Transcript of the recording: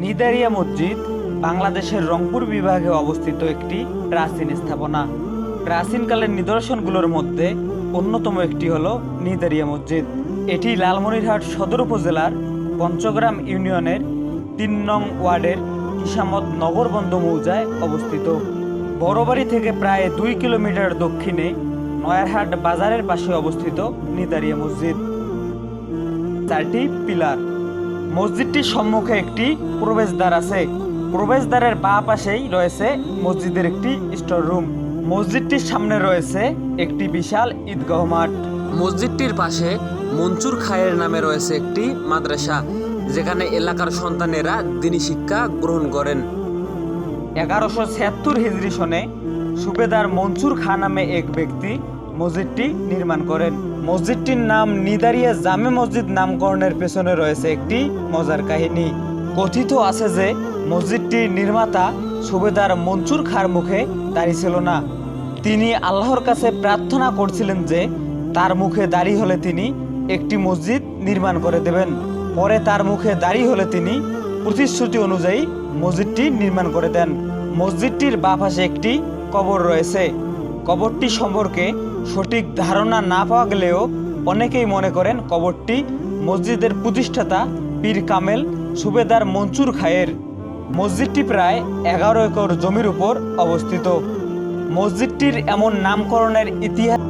নিদারিয়া মসজিদ বাংলাদেশের রংপুর বিভাগে অবস্থিত একটি প্রাচীন স্থাপনা। প্রাচীনকালের নিদর্শনগুলোর মধ্যে অন্যতম একটি হলো নিদারিয়া মসজিদ। এটি লালমনিরহাট সদর উপজেলার পঞ্চগ্রাম ইউনিয়নের ৩ নং ওয়ার্ডের কিসামত নগরবন্ধ মৌজায় অবস্থিত। বড়বাড়ি থেকে প্রায় ২ কিলোমিটার দক্ষিণে নয়ারহাট বাজারের পাশে অবস্থিত নিদারিয়া মসজিদ। 4টি পিলার। মসজিদটির সম্মুখে একটি প্রবেশদ্বার আছে। প্রবেশদ্বারের বাঁ পাশেই রয়েছে মসজিদের একটি স্টোর রুম। মসজিদটির সামনে রয়েছে একটি বিশাল ঈদগাহ মাঠ। মসজিদটির পাশে মনসুর খায়ের নামে রয়েছে একটি মাদ্রাসা, যেখানে এলাকার সন্তানেরা দ্বীনি শিক্ষা গ্রহণ করেন। 1176 হিজরি সনে সুবেদার মনসুর খা নামে এক ব্যক্তি মসজিদটি নির্মাণ করেন। মসজিদটির নাম নিদারিয়া জামে মসজিদ নামকরণের পেছনে রয়েছে একটি মজার কাহিনী। কথিত আছে যে মসজিদটির নির্মাতা সুবেদার মনসুর খার মুখে দাড়ি ছিল না। তিনি আল্লাহর কাছে প্রার্থনা করছিলেন যে তার মুখে দাড়ি হলে তিনি একটি মসজিদ নির্মাণ করে দেবেন। পরে তার মুখে দাড়ি হলে তিনি প্রতিশ্রুতি অনুযায়ী মসজিদটি নির্মাণ করে দেন। মসজিদটির বাঁ পাশে একটি কবর রয়েছে। কবরটি সম্পর্কে সঠিক ধারণা না পাওয়া গেলেও অনেকেই মনে করেন কবরটি মসজিদের প্রতিষ্ঠাতা পীর কামেল সুবেদার মনসুর খায়ের। মসজিদটি প্রায় 11 একর জমির উপর অবস্থিত। মসজিদটির এমন নামকরণের ইতিহাস